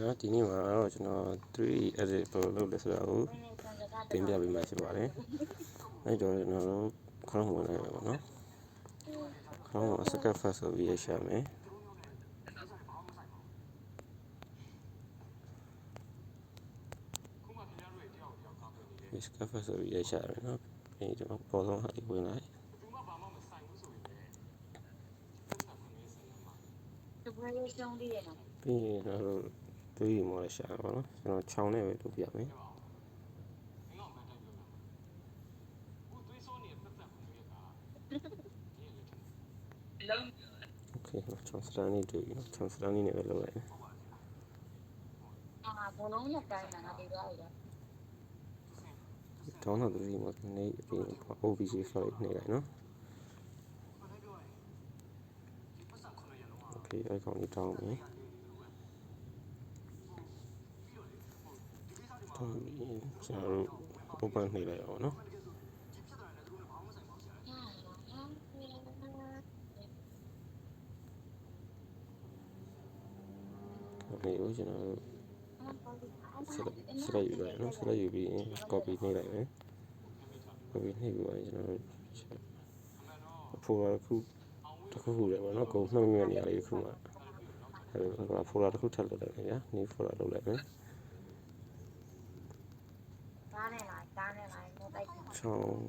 နော်ဒီနေ့မှာတော့ကျွန်တော်3 edit ဘယ်လိုလုပ်လဲဆိုတာကိုတင်ပြပေးမှာဖြစ်ပါတယ်အဲ့တော့ကျွန်တော်တို့ Chrome ဝင်လိုက်ပါတော့နော် Chrome ကို second first ဆိုပြီးရရှာမယ်second first ဆိုပြီးရရှာမယ်နော်ပြီးကျွန်တော်ပေါ်ဆုံးဟာဒီဝင်လိုက်ပြီးရင်တော့3မော်ရှာပါတော့ကျွန်တော်6နဲ့ပဲလုပ်ပြမယ်โอเคချောင်းစတန်လေးတွေ့ပြီနော်ချောင်းစတန်လေးနဲ့ပဲလုပ်လိုက်မယ်ဘောလုံးနဲ့တိုင်းတာဒီတော့ရတောင်းတော့3မော်နေပြီး OBJ file နေလိုက်နော်โอเคအဲ့ကောင်လေးတောင်းမယ်ကျွန်တော်တို့ open နှိပ်လိုက်အောင်နော်ဒီကိုကျွန်တော်တို့ဆက်ယူလိုက်နော်ဆက်ယူပြီး copy နှိပ်လိုက်မယ် copy နှိပ်ပြီးရင်ကျွန်တော်တို့folder တစ်ခုလည်းပေါ့နော်ကိုနှုတ်မြနေရလေးတစ်ခုမှာအဲ့ folder တစ်ခုထပ်လုပ်လိုက်မယ်ဗျာ new folder လုပ်လိုက်မယ်ချောင်း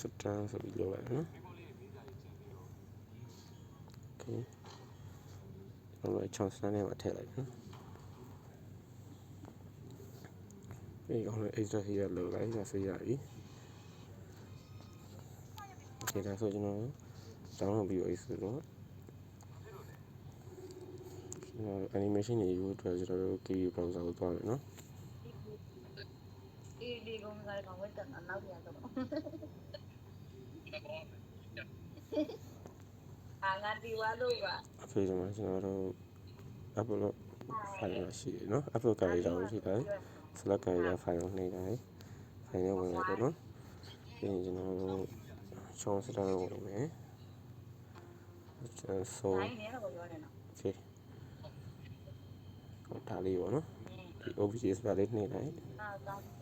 စတန်ဆိုပြီးလုပ်လိုက်နော်โอเคကျွန်တော်ချောင်းစတန်နဲ့မှာထည့်လိုက်နော်ဒီကောင်လေး extra here လုပ်လိုက်ဒါဆိုရပြီโอเคဒါဆိုကျွန်တော်download ပြီးတော့ဆိုတော့animation တွေယူအတွက်ကျွန်တော်တို့ KV browser ကိုသွားမယ်နော်ဒီကောင်ကလည်းဝတ်တယ်နောက်ပြန်တော့ငါဒီဝါလို့ပါအဖေကမှကျွန်တော်တို့ upload file ရှိတယ်နော် upload ကြရအောင်ရှိတယ် select ကြရ file ကိုနှိပ်လိုက် file နဲ့ဝင်လိုက်တော့နော်ပြီးရင်ကျွန်တော်တို့ချောင်းစတာကိုဝင်မယ်ကျွန်တော်ဆိုတိုင်းနေတော့ပြောနေတော့ okay ဒါလေးပေါ့နော်ဒီ OBJ ဆိုတာလေးနှိပ်လိုက်တောင်းနေ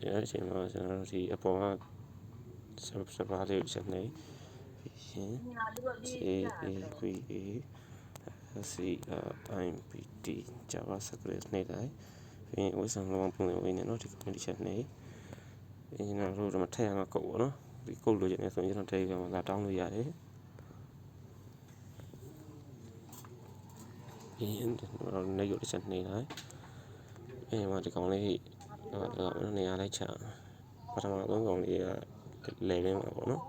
အဲ့အချိန်မှာကျွန်တော်တို့ဒီအပေါ်မှာစပါးလေးကိုချက်နေရှင် CAPACIMPT JavaScript နေတိုင်းပြီးရင်ဝစ်ဆန်လုံးပုံလေးဝင်နေတော့ဒီ community ချက်နေကျွန်တော်တို့ဒီမှာထည့်ရမှာကုတ်ပေါ့နော်ဒီကုတ်လို့ရတယ်ဆိုရင်ကျွန်တော် Telegram မှာလာတောင်းလို့ရတယ်ပြီးရင်တော့နေရုပ်တစ်ချက်နေလိုက်ပြီးရင်ဒီကောင်လေးတော့နေရာလိုက်ချပထမဆုံးကောင်လေးကလဲလင်းမှာပေါ့နော်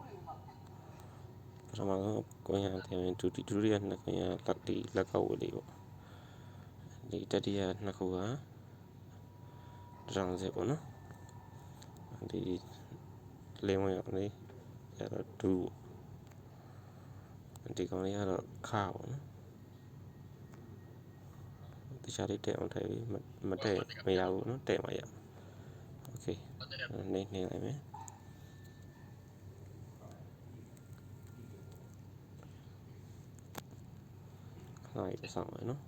ပထမဆုံးကိုင်းရတဲ့ဒုတိယနှစ်ကိုင်းရလက်ကောက်ဝလေးပေါ့ဒီတတိယနှစ်ခုကတောင်စစ်ပေါ့နော်ဒီလင်းဝင်အောင်လေးရတော့ဒူဒီကောင်လေးကတော့ခါပေါ့နော်တခြားလေးတက်အောင်ထည့်ပြီးမတက်မရဘူးနော်တက်မှရโอเคနေလိုက်မယ်လိုက်ဆောင်မယ်နော်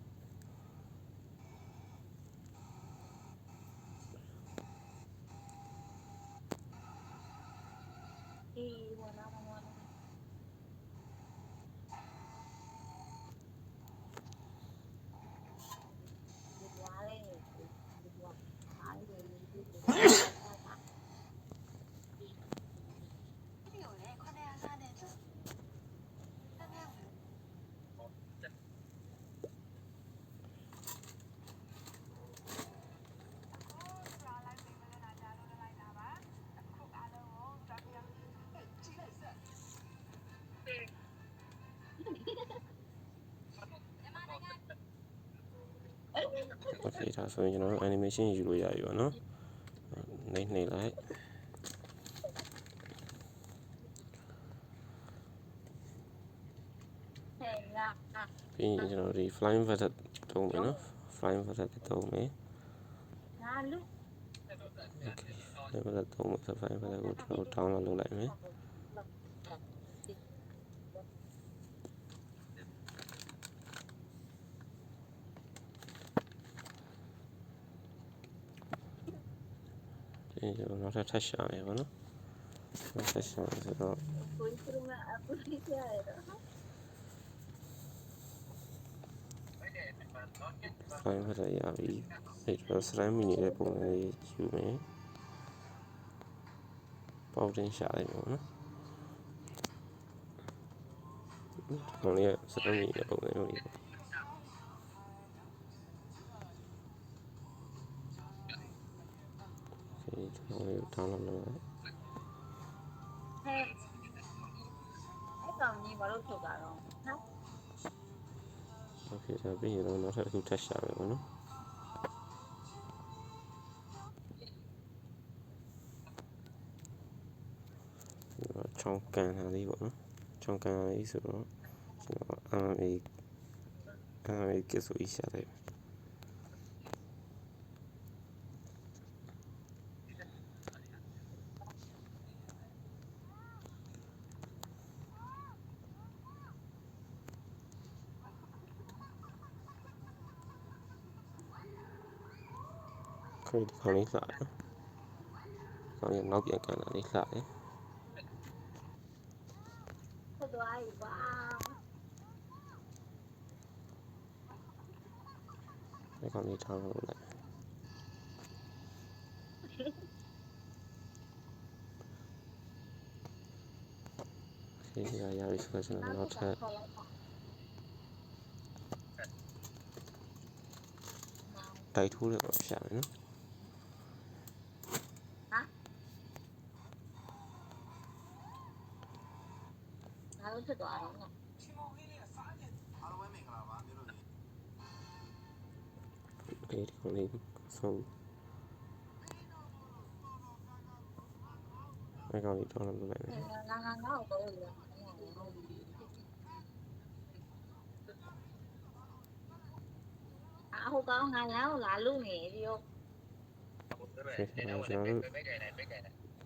ဒီဝနာမဝနာဒီဝါလေးဒီဝါအားလေးโอเคဒါဆိုရင်ကျွန်တော်တို့ animation ယူလို့ရပြီပေါ့နော်နှိပ်လိုက် ပြီးရင်ကျွန်တော်ဒီ flying vertex သုံးမယ်နော် flying vertex သုံးမယ် နာလူ okay flying vertex သုံးမယ်ဆို flying vertex ကိုကျွန်တော် download လုပ်လိုက်မယ် ကျွန်တော်နောက်ထပ်ရှာမယ်ပေါ့နော်နောက်ထပ်ရှာမယ်ဆိုတော့ ကိုယ်ကမှအပူလေးပြရတယ်တော့ flying vertex ရပြီအဲ့တော့ slime mini ရဲ့ပုံစံလေးယူမယ်ပေါက်တင်ရှာလိုက်မယ်ပေါ့နော်ဒီကောင်လေးက slime mini ရဲ့ပုံစံမျိုးလေးပေါ့ဒီကောင်လေးကို download လုပ်လိုက် ဟဲ့အဲ့ကောင်ကြီးဘာလို့ထုတ်တာတော့နော် okay ဒါပြီးရင်တော့နောက်ထပ်တစ်ခုထပ်ရှာမယ်ပေါ့နော်ချောင်းကန်တာလေးပေါ့နော်ချောင်းကန်တာလေးဆိုတော့ကျွန်တော် MMA ကစ်ဆိုပြီးရှာလိုက်ဒီခေါင်းလေးလှတယ်ခေါင်းလေးနောက်ပြန်ကန်တာလေးလှတယ် ထုတ်သွားပြီကွာ ဒီခေါင်းလေးထားလို့လိုက်ဒီကရပြီဆိုတော့ကျွန်တော်နောက်ထပ်တိုက်ထိုးလေးတော့ရှာမယ်နော် ဘာလို့ထုတ်သွားတော့ ဒီခေါင်းလေးဆုံးဒီခေါင်းလေးတော့လုပ်လိုက်မယ် ငါတော့လို့ဟိုကောင်ငါလည်းလာလူနေပြီဟုတ် ကျွန်တော်တို့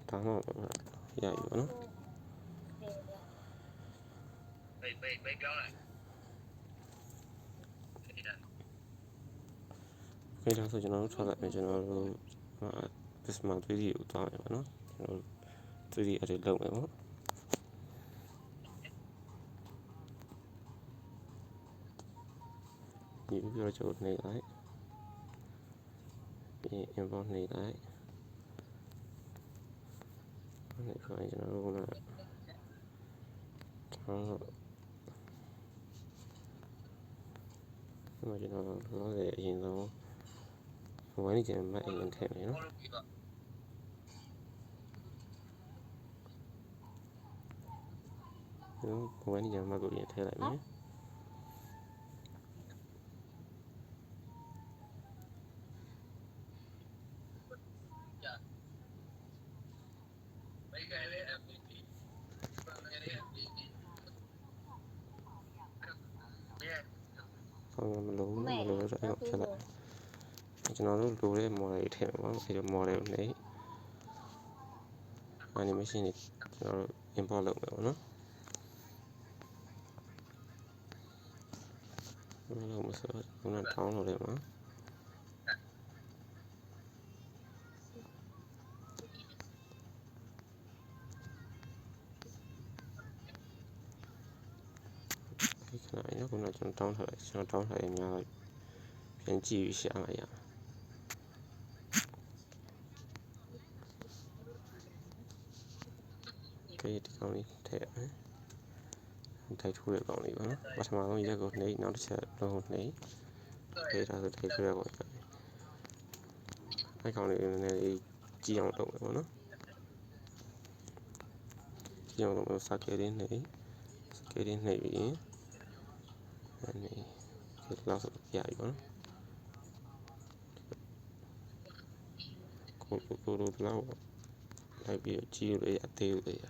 ဒါမှရပြီပေါ့နော်ခေဒါဆိုကျွန်တော်တို့ထွက်လာမယ်ကျွန်တော်တို့ Prisma 3D ကိုတောင်းရပါနော်ကျွန်တော်တို့ 3D edit လုပ်မယ်ပေါ့ဒီပြီးတော့ကျွန်တော်နေလိုက်ပြီး import နေလိုက်ဒီခိုင်းကျွန်တော်တို့ကကျွန်တော်လောဆယ်အရင်ဆုံးဝိုင်းနေကြမှအရင်ထည့်မယ်နော်ဝိုင်းနေကြမှကိုအရင်ထည့်လိုက်မယ်မလို့တော့အဲ့တော့ဖြစ်လိုက်ကျွန်တော်တို့လိုတဲ့ model တွေထည့်မှာပေါ့အဲ့ဒီ model ကိုနှိပ် animation တွေကျွန်တော်တို့ import လုပ်မယ်ပေါ့နော်ဘယ်လိုမဆိုခုန download လုပ်မှာဒီခဏရခုနကျွန်တော် down ထားလိုက်ကျွန်တော် down ထားရများလိုက်ပြန်ကြည့်ရှာရအောင်ဒီကောင်လေးထည့်ရမယ်တိုက်ထိုးတဲ့ကောင်လေးပါနော်ပထမဆုံးရက်ကိုနှိပ်နောက်တစ်ချက်လုံးနှိပ်ဒါဆိုတိုက်ထိုးရကောင်အဲ့ကောင်လေးနည်းနည်းကြည့်အောင်လုပ်မယ်ပေါ့နော်ကြည့်အောင်လုပ်စကယ်ရင်းနှိပ်ပြီးဒီလောက်ဆိုပြပြီပေါ့နော်ကိုလိုလောက်လိုက်ပြီးကြည့်လို့ရအသေးလို့ရ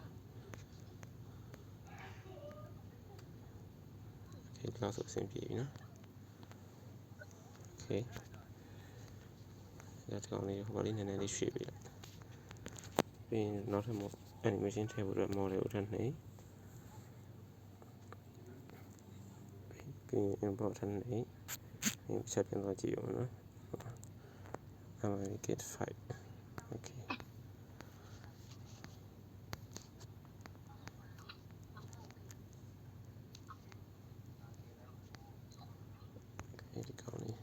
လောက်ဆိုအဆင်ပြေပြီနော်โอเคဒါကြောင့်လေးဟိုလေးနည်းနည်းလေးရွှေ့ပေးလိုက်ပြီးရင်နောက်ထပ် animation ထည့်ဖို့အတွက် model ကိုထပ်နှိပ်ပြီးရင် import ထပ်နှိပ်ချက်ပြန်သွားကြည့်အောင်နော် Get 5 okay ဒီကောင်းလေး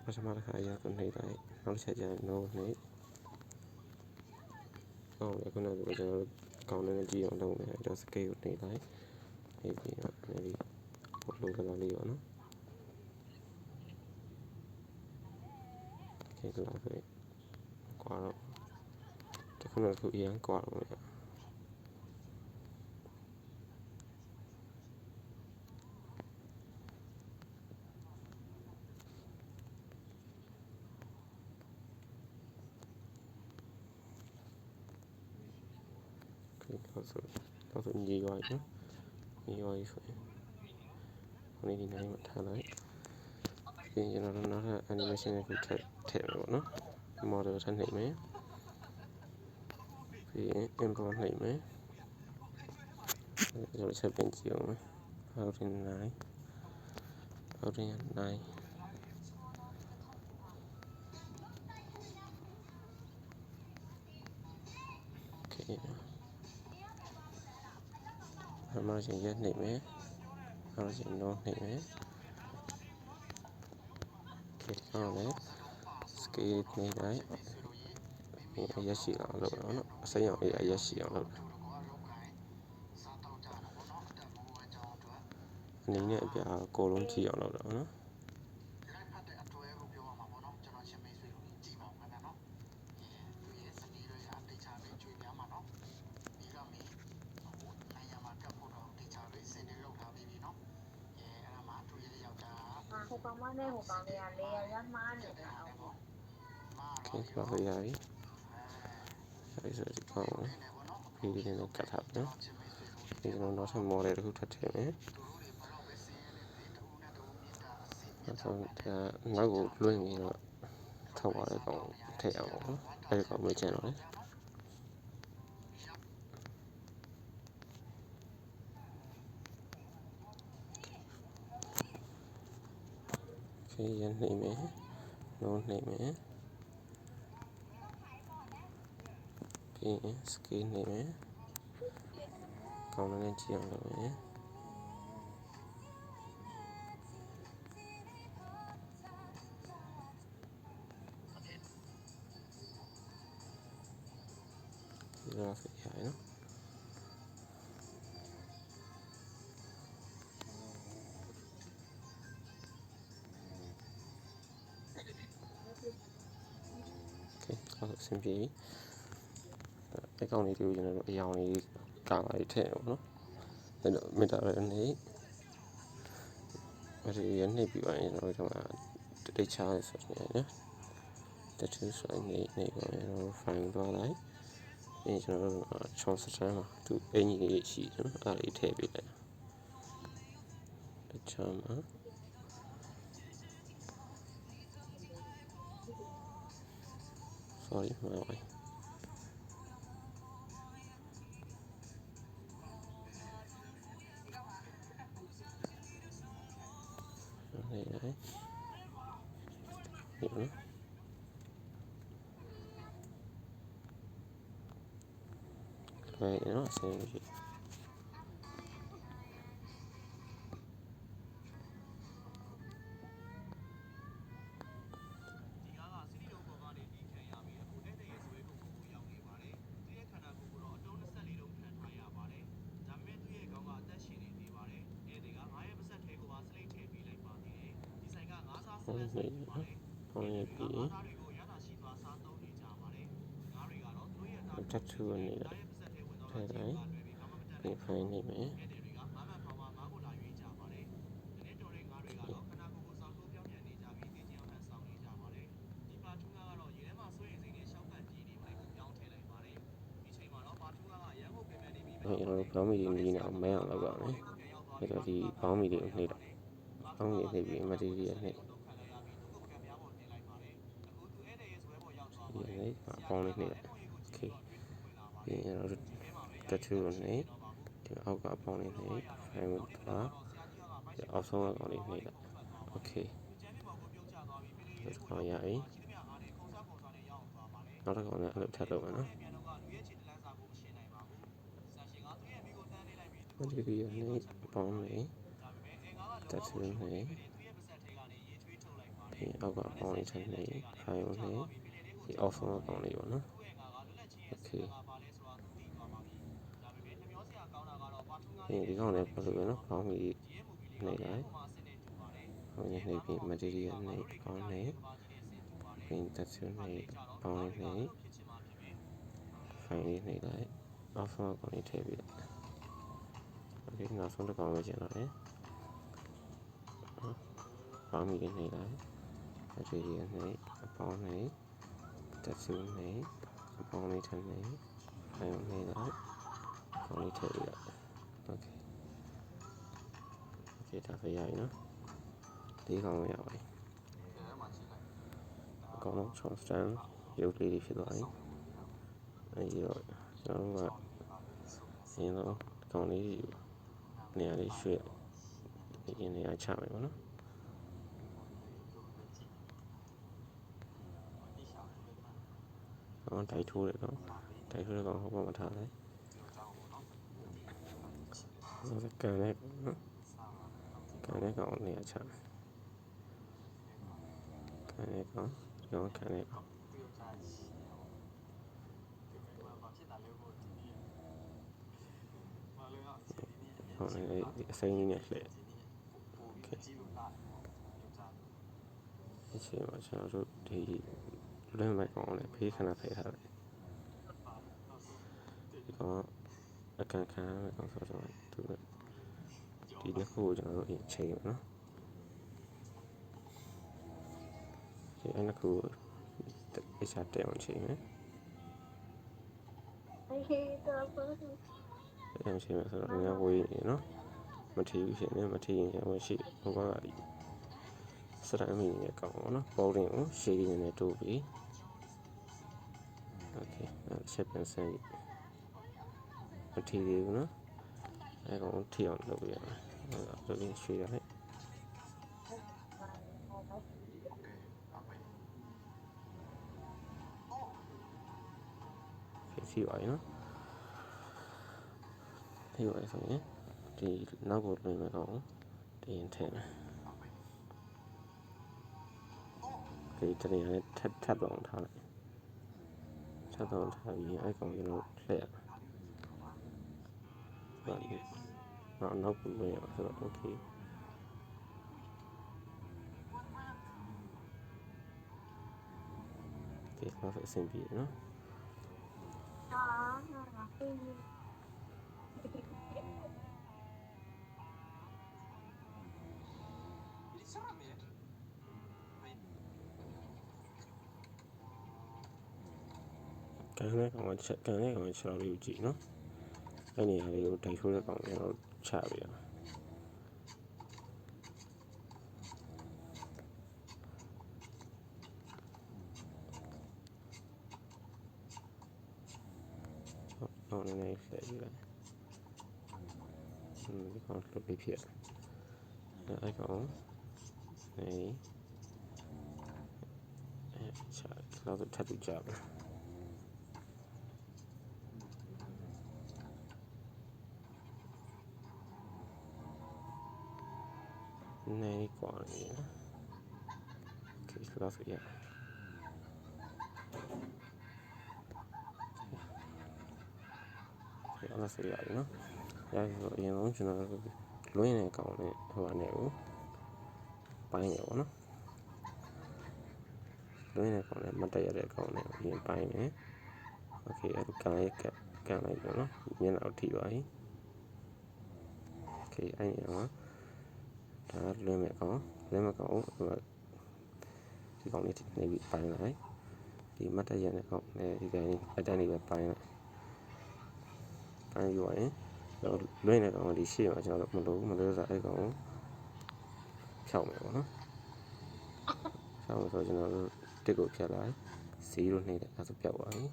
ပထမတစ်ခါအရင်ကိုနှိပ်လိုက်နောက်တစ်ချက်ကျရင် no နှိပ်ကောင်းလေခုနကကျွန်တော်တို့ကောင်းနေကြည့်အောင်လုပ်နေတယ် scale ကိုနှိပ်လိုက်နှိပ်ပြီးတော့ဒီဟိုလိုကလာလေးရောနော်โอเคကလာဆိုကွာတော့တခုနဲ့တခုအရင်ကွာတော့လေတော့ဆိုညီရွာကြီးညီရွာကြီးဆိုရင်ဒီနေ့ဒီနိုင်မှာထားလိုက်ပြီးရင်ကျွန်တော်တို့နောက်ထပ် animation ကိုထည့်မယ်ပေါ့နော် model ထပ်နှိပ်မယ်ပြီးရင် import နှိပ်မယ်ကျွန်တော်ချက်ပြင်ကြည့်အောင်မယ် outing 9 outing 9 okay အမှန်ချင်းရက်နှိပ်မယ်နောက်ချင်း no နှိပ်မယ် okay ဒီကောင်လည်း scale နှိပ်လိုက်အရက်ရှိအောင်လုပ်တော့နော်အစိမ်းအောင်အရက်ရှိအောင်လုပ်အနေနဲ့အပြာအကုန်လုံးကြည့်အောင်လုပ်တော့နော်ဟိုကောင်မနဲ့ဟိုကောင်လေးကလေယာရမှားနေတာဟုတ် okay ပါလို့ရပြီအဲဒီဆိုဒီကောင်လေးဒီနဲ့ကတ်ထားပြီနော်ဒီကျွန်တော်နောက်ထပ် model တစ်ခုထပ်ထည့်မယ်နောက်ဆုံးနောက်ကိုလွှင့်ပြီးတော့ထောက်ပါတဲ့ကောင်ထည့်အောင်နော်အဲဒီကောင်မချင်တော့လေokay ရနှိမ့်မယ်နိုးနှိမ့်မယ်ပြီးရင် scale နှိမ့်မယ်ကောင်းတဲ့ကြည့်အောင်လုပ်မယ်ဒီလိုဖြစ်ရနော်โอเคအဆင်ပြေပြီအကောင့်လေးတွေကိုကျွန်တော်တို့အရောင်လေးကာလာလေးထည့်အောင်နော်အဲ့တော့မေတ္တာရနေအဲဒီရနေပြီးပါရင်ကျွန်တော်တို့ကတိတ်ချရဆိုနေနော်တချို့ဆိုနေပါရင်ကျွန်တော် file သွားလိုက်ပြီးကျွန်တော်တို့ချောစတန်းမှာသူအင်ကြီးလေးရှိနော်အဲ့ဒါလေးထည့်ပေးလိုက်တခြားမှာsorry မှာပါနေလိုက်ဒီနော်အဲ့နော်ဆင်းပြီဟုတ်ပြီဟုတ်ပြီပြီးတထူနေလိုက်ထဲတိုင်းဒီ file နေမယ်ကျွန်တော်တို့ brown media နေအောင်မဲအောင်လုပ်ပါမယ် အဲ့တော့ဒီပေါင်းမီတွေကိုနှိပ်လိုက်ပေါင်းမီနှိပ်ပြီး material နှိပ်ဒီနှိပ်အပေါင်းလေးနှိပ်လိုက် okay ပြီးရင်တော့ tattoo ကိုနှိပ်ဒီအောက်ကအပေါင်းလေးနှိပ် file ကိုသွားဒီအောက်ဆုံးအကောင်လေးနှိပ်လိုက် okay ဒီကောင်ရပြီနောက်တစ်ကောင်လည်းအဲ့လိုထပ်လုပ်မယ်နော်ဒီရနေပေါင်းနေတက်ဆွေးနေဒီအောက်ကပေါင်းနေထိုင်နေဖိုင်နေဒီအောက်ဆုံးအပေါင်းလေးပေါ့နော် okay ဒီကောင်လည်းပတ်လို့ပဲနော်ပေါင်းပြီးနေလိုက်ပေါင်းနေပြီး material နေပေါင်းနေပြီးတက်ဆွေးနေပေါင်းနေဖိုင်လေးနေလိုက်အောက်ဆုံးအပေါင်းလေးထည့်ပြီးokay နောက်ဆုံးတစ်ကောင်ပဲကျန်တော့တယ်ပေါင်းပြီးနေလိုက် material နေအပေါင်းနေတက်ဆွေးနေအပေါင်းလေးထည့်နေဖိုင်နေလိုက်ပေါင်းလေးထည့်ပြီးokay ဒါဆိုရပြီနော်ဒီကောင်ရပါပြီအကောင်လုံး transtant ရုပ်လေးတွေဖြစ်သွားပြီအဲဒီတော့ကျွန်တော်ကရင်းတော့ဒီကောင်လေးနေရာလေးရွှေ့ဒီနေရာချမယ်ပေါ့နော်တိုက်ထိုးတယ်နော်တိုက်ထိုးတဲ့ကောင်ဟိုဘက်မှာထားလိုက်ကန်နဲ့နော်ကန်နဲ့ကောင်နေရာချမယ်ကန်နဲ့ကောင်ရောကန်နဲ့ကောင်ဟိုလည်းဒီအစိမ်းလေးနဲ့လှည့် okay ဒီချိန်မှာကျွန်တော်တို့ဒီလွန်မိုက်ကောင်လည်းဖေးခဏဖယ်ထားတယ်ဒီကောင်အကန်ခံရမယ်ကောင်ဆိုတော့သူဒီတစ်ခုကိုကျွန်တော်တို့အချိန်ပါနော်ဒီအဲ့တစ်ခုကိုအစားတက်အောင်ချိန်မယ်အဲ့ချိန်မှာဆိုတော့ငါဝေးနေနော်မထီဘူးရှင်နဲ့မထီရင်ကျွန်တော်ရှိဟိုဘက်ကစရမ်းမီနဲ့ကောင်းပါနော်ပေါင်းတင်ကိုရှေ့ရင်းနဲ့တိုးပြီး okay ချက်ပြန်ဆန်းမထီသေးဘူးနော်အဲ့ကောင်ထီအောင်လုပ်ရမယ်အဲ့ဒါရွှေ့ရမယ်ဖြည့်ပါရနော်ဖြည့်ပါရဆိုရင်ဒီနောက်ကိုလွှင့်မယ်ကောင်တင်ထည့်မယ်ဒီတနေရာနဲ့ထပ်အောင်ထားလိုက်ထပ်အောင်ထားပြီးအဲ့ကောင်ကျွန်တော်လှည့်ရမယ်နောက်ကိုလွှင့်ရမှာဆိုတော့ okay ဒီတော့အဆင်ပြေနော်ကန်နဲ့ကောင်ချက်ကန်နဲ့ကောင်ချက်လေးကိုကြည့်နော်အဲ့နေရာလေးကိုတိုက်ထိုးတဲ့ကောင်ကျွန်တော်ချပြရအောင်ဟုတ်နေနေဆက်ကြည့်လိုက်ဒီကောင်လှုပ်ပြီးဖြစ်အဲ့ကောင်ချလောက်ထပ်ပြီးကြပါနေကွာနေကိစ္စလာဖျားအဲ့ဒါဆိုရတယ်နော်ရဆိုအရင်ဆုံးကျွန်တော်လွှင့်နေကောင်းနဲ့ဟိုအနေကိုပိုင်းရပါတော့လွှင့်နေကောင်းနဲ့မတက်ရတဲ့ကောင်းနဲ့အရင်ပိုင်းနေโอเคအဲ့ဒီကန်လိုက်တော့နော်မျက်နှာထိပါပြီโอเคအဲ့ဒီတော့ဒါလွှင့်မယ်ကောင်းဟိုဒီကောင်လေးနေပြီးပိုင်းလိုက်ဒီမတ်တရတဲ့ကောင်းနဲ့ဒီကောင်လေးအတန်းလေးပဲပိုင်းလိုက်ပိုင်းယူရင် လွင့်တဲ့ကောင်ကဒီရှေ့မှာကျွန်တော်တို့မလို့ဆိုအဲ့ကောင်ကိုဖြောက်မယ်ပေါ့နော်ဖြောက်မယ်ဆိုကျွန်တော်တို့တစ်ကိုဖြတ်လိုက်0နှိပ်တယ်အဲ့ဆိုပြောက်သွားပြီ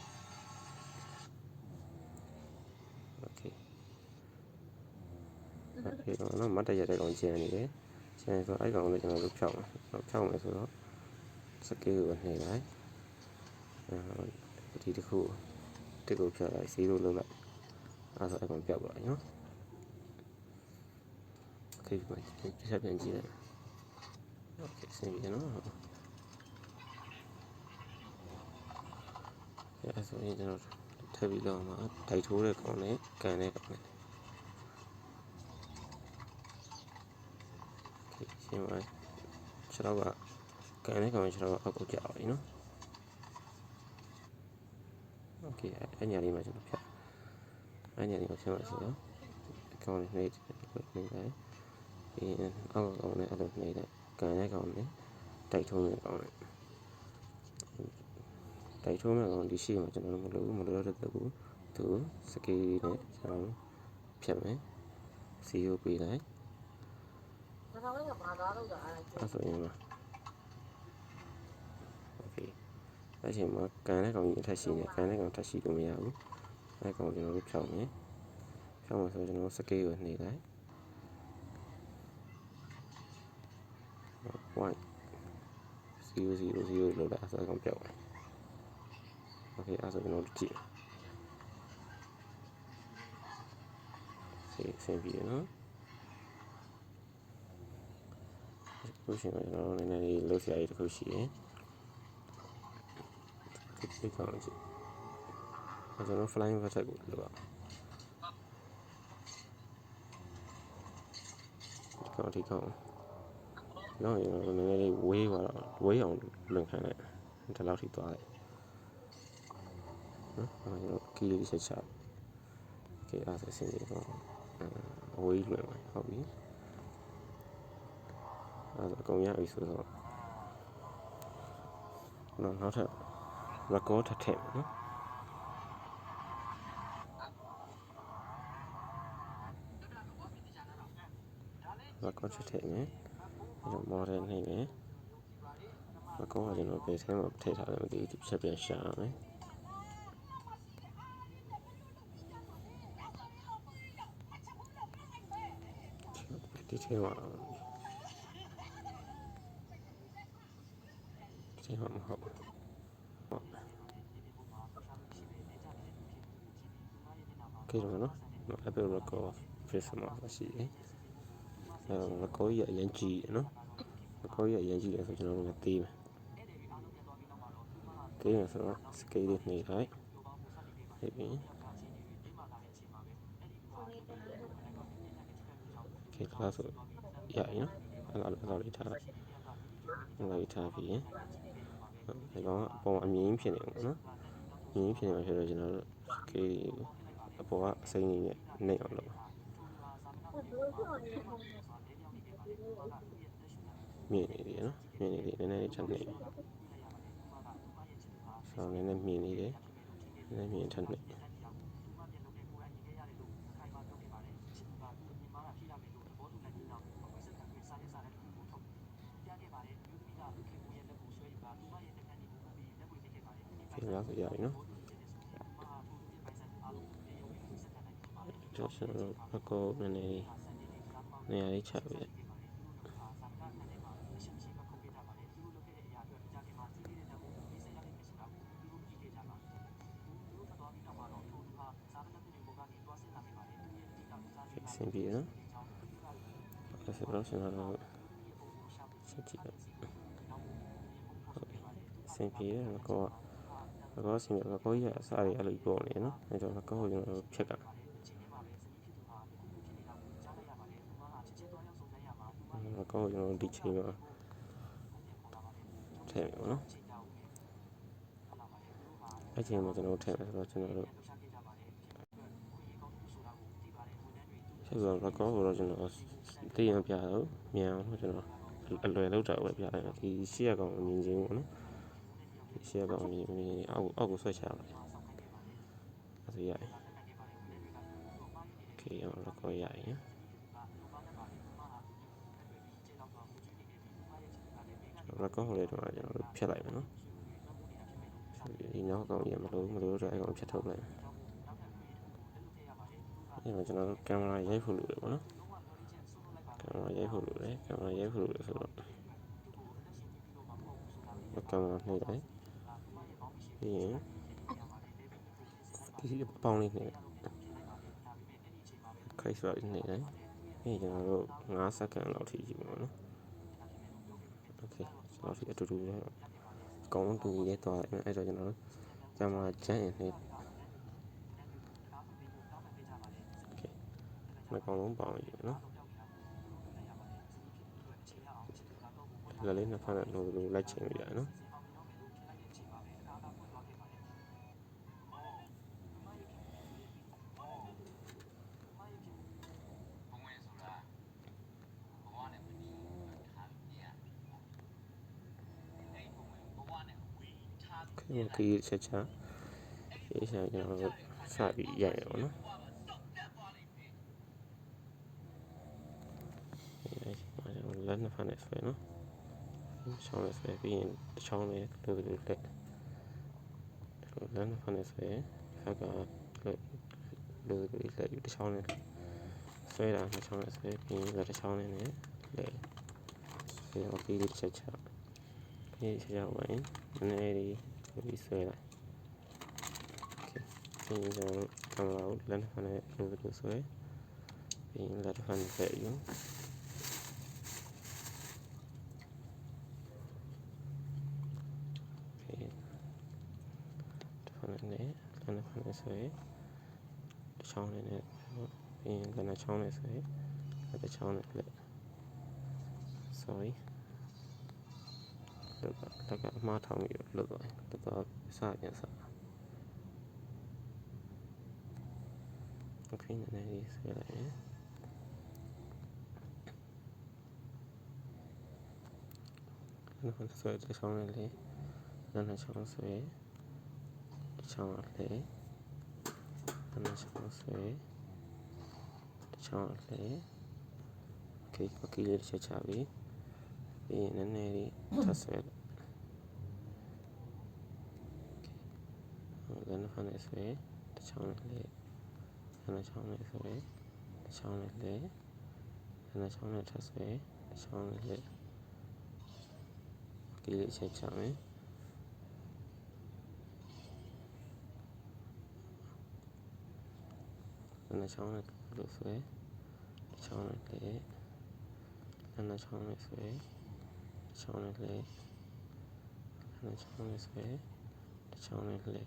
โอเคနော်မတ်တရတဲ့ကောင်ကျန်နေတယ်ကျန်ဆိုအဲ့ကောင်ကိုကျွန်တော်တို့ဖြောက်မယ်ဆိုတော့စကေးကိုနှိပ်လိုက်ဒီတစ်ခုတစ်ကိုဖြတ်လိုက်0လုပ်လိုက်အဲ့ဆိုအဲ့ကောင်ပြောက်သွားပြီနော်โอเคပြန်ကြည့်လိုက်โอเคဆင်းပြီနော်အဲ့ဆိုရင်ကျွန်တော်ထပ်ပြီးတော့မှဒိုက်ထိုးတဲ့ကောင်နဲ့ကန်တဲ့ကောင်နဲ့ရှင်းပါခြေတော့ကကန်တဲ့ကောင်ခြေတော့အောက်ကိုကြာပါပြီနော်โอเคအဲ့ညာလေးမှာကျွန်တော်ဖြတ်အဲ့ညာလေးကိုဖြတ်ပါဆိုတော့အကောင်လေးနှိပ်လိုက်ပြီးအောက်ကောင်နဲ့အဲ့လိုနှိပ်လိုက်ကန်တဲ့ကောင်နဲ့ဒိုက်ထိုးတဲ့ကောင်နဲ့တိုက်ထိုးမဲ့ကောင်ဒီရှိမှာကျွန်တော်တို့မလို့တဲ့တူသူစကေးနဲ့ကျွန်တော်ဖြတ်မယ်0ပေးလိုက်ကျွန်တော်ကဘာသာလို့လဲအဲ့ဆိုရင်မှာโอเคအဲ့ချိန်မှာကန်တဲ့ကောင်ကြီးအထက်ရှိနေကန်တဲ့ကောင်ထက်ရှိလို့မရဘူးအဲ့ကောင်ကျွန်တော်တို့ဖြောက်မယ်ဖြောက်မယ်ဆိုကျွန်တော်စကေးကိုနှိပ်လိုက်0 လောက်လာဆိုကောင်ပြောက်โอเคအဲ့ဆိုကျွန်တော်ကြည့်ဆင်းပြီးနော်ခုရှိရင်ကျွန်တော်နည်းနည်းလေးလှုပ်ရှားရေးတစ်ခုရှိရင်ဒီကောင်ကြည့်ကျွန်တော် flying vertex ကိုလုပ်အောင်ဒီကောင်နော်ကျွန်တော်နည်းနည်းလေးဝေးသွားတော့ဝေးအောင်လွန်ခံလိုက်ဒီလောက်ထိသွားလိုက်နော်ကျွန်တော်ကီးလေးချက်ချโอเคအဲ့ဒါဆင်းပြီးတော့အဝေးလွယ်ပါဟုတ်ပြီအဲ့ဒါအကုန်ရပြီဆိုတော့နောက်ထပ် record ထည့်မယ်နော်record ထည့်မယ်အဲ့တော့ model နှိပ်မယ်record ကကျွန်တော်ဘယ်ထဲမှာထည့်ထားလဲမသိဘူးချက်ပြန်ရှာရမယ်ဒီထဲမှာမဟုတ်ကဲတော့နော် Apple Record Face မှာရှိတယ်record ရအရင်ကြည့်နော် record ရအရင်ကြည့်လဲဆိုကျွန်တော်တို့လည်းသေးမယ်ဆိုတော့ scale လေးနှိပ်လိုက်ပြီးပြီclass ဆိုရရင်နော်အဲ့လိုလေးထားလိုက်ပြီးဒီကောင်အပေါ်အမြင်ဖြစ်နေအောင်နော်မြင်ဖြစ်နေမှာဖြစ်တော့ကျွန်တော်တို့ scale အပေါ်ကအစိမ်းကြီးနဲ့နှိပ်အောင်လုပ်မြင်နေတယ်နော်မြင်နေတယ်နည်းနည်းချက်နေဆောင်းနည်းနည်းမြင်နေတယ်နည်းနည်းမြင်ထက်နေဒီလောက်ဆိုရပြီနော်ကျွန်တော်အကောနည်းနည်းနေရာလေးချပြလိုက်ဆင်းပြီးနော်အဲ့ဆိုတော့ကျွန်တော်ဆက်ကြည့်လိုက်ဆင်းပြီးရတော့ဆင်းပြီးတော့ကြီးအစားတွေအဲ့လိုပေါ်နေနော်အဲ့တော့ကျွန်တော်ဖြတ်တာကျွန်တော်ဒီချိန်မှာထည့်မယ်နော်အဲ့ချိန်မှာကျွန်တော်ထည့်မယ်ဆိုတော့ကျွန်တော်တို့ဆက်ဆို record ကိုတော့ကျွန်တော်သိရပြတော့မြန်အောင်ကျွန်တော်အလွယ်လောက်တာပဲပြလိုက်ဒီရှေ့ရကောင်အမြင်ချင်းပေါ့နော်ဒီရှေ့ရကောင်အမြင်အောက်ကိုဆွဲချလိုက်အဲ့ဒါရ Okay အောင် record ရရင် record ဟိုလေတော့ကျွန်တော်တို့ဖြတ်လိုက်မယ်နော်ဒီနောက်ကောင်ကြီးမလို့တော့အဲ့ကောင်ဖြတ်ထုတ်လိုက်အဲ့တော့ကျွန်တော်တို့ကင်မရာရိုက်ဖို့လိုတယ်ပေါ့နော်ကင်မရာရိုက်ဖို့လိုတယ်ဆိုတော့ကင်မရာနှိပ်လိုက်ပြီးရင်ဒီပေါင်းလေးနှိပ်လိုက်ခိုက်ဆွဲနှိပ်လိုက်ပြီးကျွန်တော်တို့5စက္ကန့်လောက်ထိကြည့်ပါမယ်နော်โอเคကျွန်တော်ဒီအတူတူပဲအကောင်လုံးတူကြီးလေးသွားတယ်အဲ့တော့ကျွန်တော်တို့ကင်မရာကျန်းရင်နှိပ်နှစ်ကောင်လုံးပေါင်းကြည့်နော်လက်လေးနှစ်ဖက်နဲ့လို့လိုက်ချင်ပြရတယ်နော်ဒီချက်ချရေးချင်ကျွန်တော်တို့စပြီးရိုက်ရအောင်နော်လက်နှစ်ဖက်နဲ့ဆွဲနော်ချောင်းနဲ့ဆွဲပြီးရင်တစ်ချောင်းနဲ့လို့လက်နှစ်ဖက်နဲ့ဆွဲဖက်ကလို့လက်ယူတစ်ချောင်းနဲ့ဆွဲတာနှစ်ချောင်းနဲ့ဆွဲပြီးလက်တစ်ချောင်းနဲ့လက်ပြီးတော့ဒီချက်ချဒီချက်ချဝင်နည်းနည်းလေးဆွဲလိုက်โอเคဒီတော့ကင်မရာကိုလက်နှစ်ဖက်နဲ့လို့ဆွဲပြီးရင်လက်တစ်ဖက်နဲ့ဆွဲယူနဲ့လက်နှစ်ဖက်နဲ့ဆွဲတစ်ချောင်းနဲ့ပြီးရင်လက်နှစ်ချောင်းနဲ့ဆွဲလက်တစ်ချောင်းနဲ့လက် sorry လက်ကမှားထောင်ပြီးလွတ်သွားတယ်တော်စပြန်စโอเคနည်းနည်းလေးဆွဲလိုက်မယ်နောက်ဆွဲတစ်ချောင်းနဲ့လေလက်နှစ်ချောင်းဆွဲတစ်ချောင်းနဲ့လေလက်နှစ်ချောင်းဆွဲတစ်ချောင်းနဲ့လေโอเคပကီလေးချက်ချပြီးပြီးရင်နည်းနည်းလေးထပ်ဆွဲလက်နှစ်ဖက်နဲ့ဆွဲတစ်ချောင်းနဲ့လေလက်နှစ်ချောင်းနဲ့ဆွဲတစ်ချောင်းနဲ့လေလက်နှစ်ချောင်းနဲ့ထပ်ဆွဲတစ်ချောင်းနဲ့လေပကီလေးချက်ချမယ်လက်နှစ်ချောင်းနဲ့လို့ဆွဲတစ်ချောင်းနဲ့လေလက်နှစ်ချောင်းနဲ့ဆွဲတစ်ချောင်းနဲ့လေလက်နှစ်ချောင်းနဲ့ဆွဲတစ်ချောင်းနဲ့လေ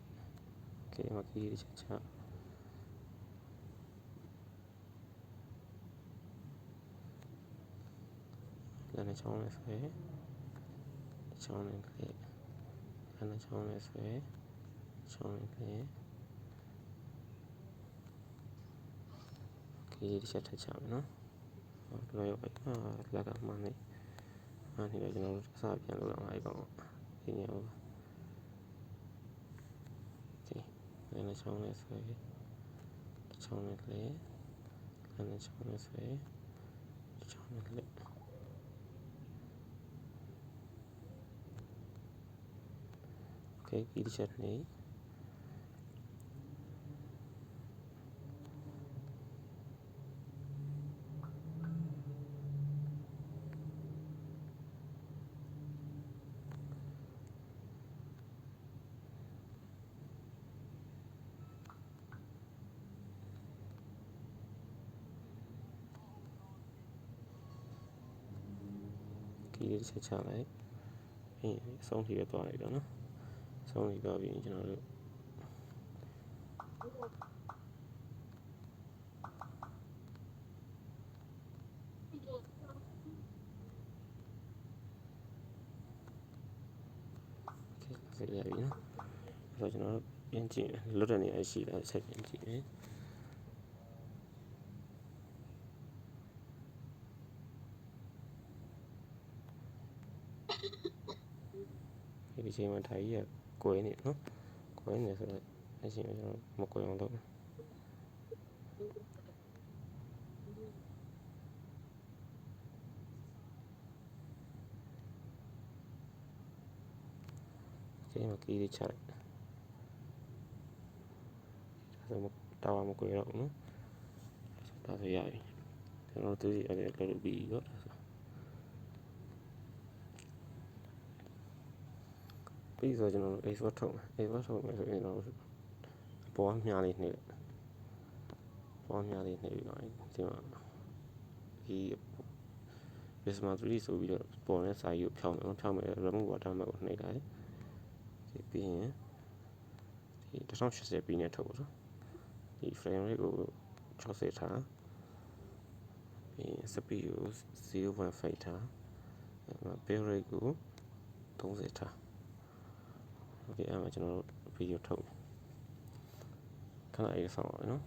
โอเคပကီလေးချက်ချလက်နှစ်ချောင်းနဲ့ဆွဲတစ်ချောင်းနဲ့လေလက်နှစ်ချောင်းနဲ့ဆွဲတစ်ချောင်းနဲ့လေဒီချက်ထချမယ်နော်လွယ်ရောလက်ကမှန်းနေတော့ကျွန်တော်တို့စပြန်လုပ်တော့အဲ့ကောင်ဒီညောဒီလက်ချောင်းနဲ့ဆွဲချောင်းနဲ့လေလက်ချောင်းနဲ့ဆွဲချောင်းနဲ့လေโอเคဒီချက်နေဒီချက်ချလိုက်ပြီးအဆုံးထိပဲသွားလိုက်တော့နော်အဆုံးထိသွားပြီးကျွန်တော်တို့ဆက်ရပြီနော်အဲ့တော့ကျွန်တော်တို့ပြန်ကြည့်လွတ်တဲ့နေရာရှိတာဆက်ပြန်ကြည့်မယ်ဒီချိန်မှာထိုင်ကြီးကွဲနေနော်ကွဲနေဆိုတော့အချိန်ကျွန်တော်မကွဲအောင်လုပ် Okay မကီးလေးချလိုက်ဒါဆိုတာဝါမကွေတော့ဘူးနော်ဒါဆိုရပြီကျွန်တော်တို့အဲ့ဒါလုပ်ပြီးတော့ပြီးဆိုကျွန်တော်တို့ export ထုတ်မယ် export ထုတ်မယ်ဆိုရင်တော့ပေါ်မြားလေးနှိပ်လိုက်ပေါ်မြားလေးနှိပ်ပြီးတော့ဒီမှာဒီ Prisma 3D ဆိုပြီးတော့ပေါ်တဲ့စာကြီးကိုဖြောင်းမယ် remove watermark ကိုနှိပ်လိုက်ဒီပြီးရင်ဒီ1080p နဲ့ထုတ်ပါတော့ဒီ frame rate ကို60ထားပြီး speed ကို 0.5 ထား build rate ကို30ထား okay အဲ့မှာကျွန်တော်တို့ video ထုတ်ခဏလေးဆောင်ပါနော်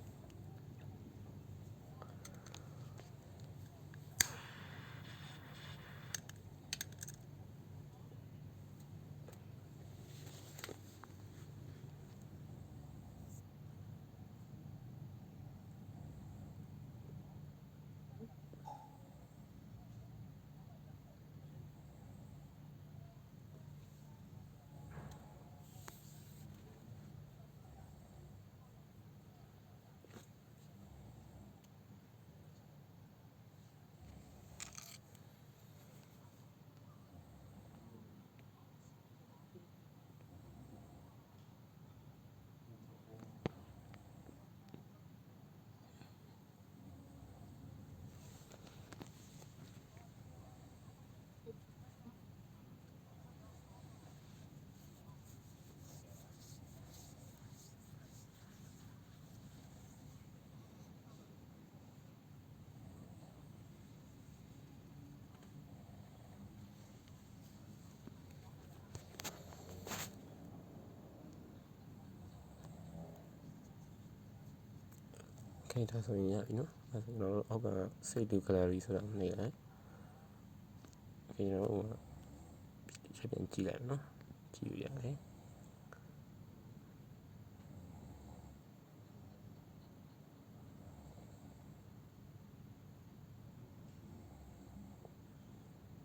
Okay ဒါဆိုရင်ရပြီနော်အဲ့ဆိုကျွန်တော်တို့အောက်က save to gallery ဆိုတာနှိပ်လိုက် okay ကျွန်တော်တို့ချက်ပြန်ကြည့်လိုက်နော်ကြည့်ရတယ်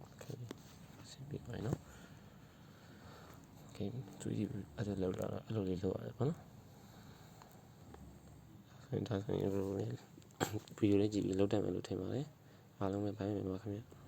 okay ဆက်ပြီးပါနော် okay 3D အဲ့ဒါလောက်လာအဲ့လိုလေးလောက်ရတယ်ပေါ့နော်ဆိုရင်ဒါဆိုရင်ဗီဒီယိုလေးကြည့်ပြီးလောက်တတ်မယ်လို့ထင်ပါတယ်အားလုံးပဲဘိုင်းမယ်ပါခင်ဗျ